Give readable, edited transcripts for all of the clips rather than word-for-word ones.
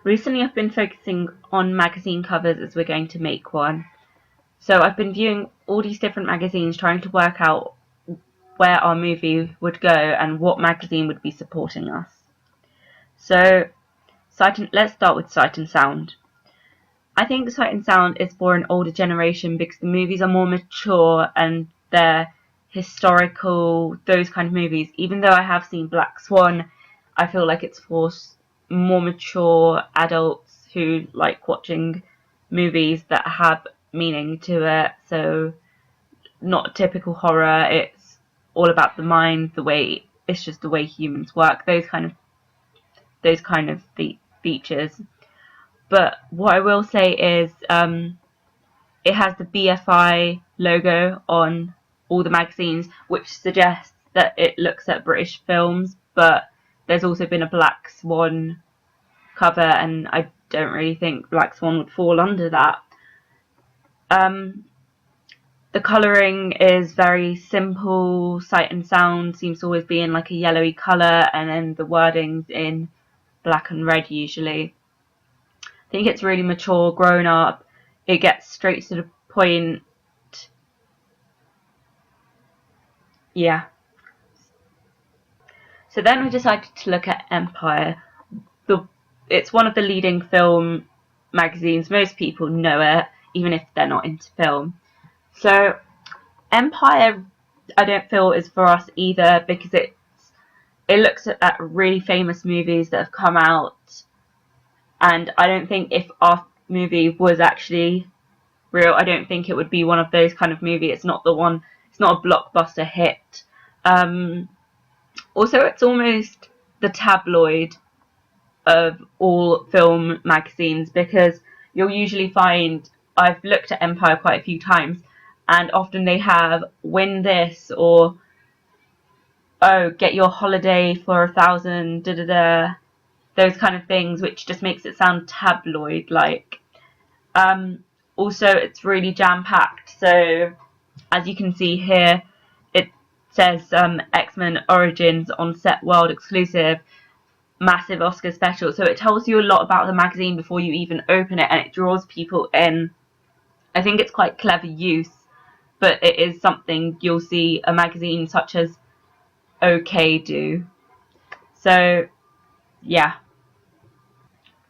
Recently I've been focusing on magazine covers as we're going to make one. So I've been viewing all these different magazines, trying to work out where our movie would go and what magazine would be supporting us. So let's start with Sight and Sound. I think Sight and Sound is for an older generation because the movies are more mature and they're historical, those kind of movies. Even though I have seen Black Swan, I feel like it's for more mature adults who like watching movies that have meaning to it. So not typical horror, it's all about the mind, it's just the way humans work, those kind of features. But what I will say is it has the BFI logo on all the magazines, which suggests that it looks at British films, but there's also been a Black Swan cover, and I don't really think Black Swan would fall under that. The colouring is very simple. Sight and Sound seems to always be in like a yellowy colour, and then the wording's in black and red usually. I think it's really mature, grown up. It gets straight to the point. Yeah. So then I decided to look at Empire. It's one of the leading film magazines. Most people know it, even if they're not into film. So Empire, I don't feel is for us either because it looks at really famous movies that have come out, and I don't think if our movie was actually real, I don't think it would be one of those kind of movie. It's not a blockbuster hit. Also, it's almost the tabloid of all film magazines because you'll usually find, I've looked at Empire quite a few times, and often they have win this or get your holiday for 1,000, da da da, those kind of things, which just makes it sound tabloid like. Also, it's really jam-packed, so as you can see here, it says X-Men Origins on set world exclusive, massive Oscar special, so it tells you a lot about the magazine before you even open it, and it draws people in. I think it's quite clever use, but it is something you'll see a magazine such as OK do. So yeah.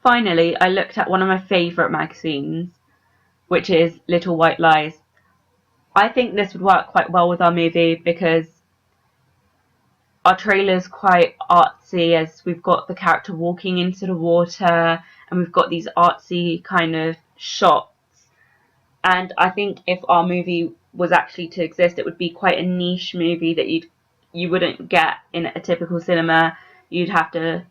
Finally, I looked at one of my favourite magazines, which is Little White Lies. I think this would work quite well with our movie because our trailer's quite artsy, as we've got the character walking into the water and we've got these artsy kind of shots. And I think if our movie was actually to exist, it would be quite a niche movie that you wouldn't get in a typical cinema. You'd have to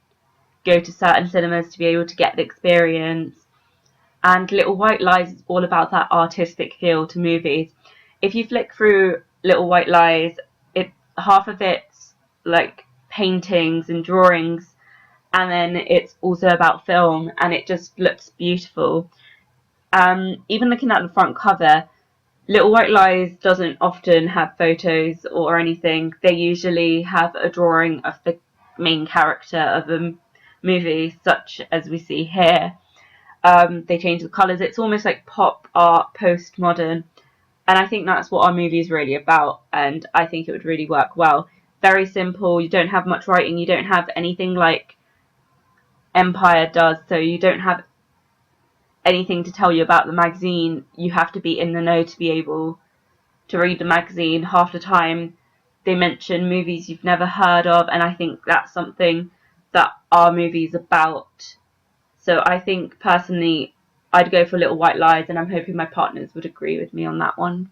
go to certain cinemas to be able to get the experience. And Little White Lies is all about that artistic feel to movies. If you flick through Little White Lies, half of it's like paintings and drawings, and then it's also about film, and it just looks beautiful. Even looking at the front cover, Little White Lies doesn't often have photos or anything. They usually have a drawing of the main character of a movie, such as we see here. They change the colours. It's almost like pop art, postmodern. And I think that's what our movie is really about. And I think it would really work well. Very simple. You don't have much writing. You don't have anything like Empire does. So you don't have anything to tell you about the magazine. You have to be in the know to be able to read the magazine. Half the time they mention movies you've never heard of. And I think that's something that our movie is about. So I think personally I'd go for Little White Lies, and I'm hoping my partners would agree with me on that one.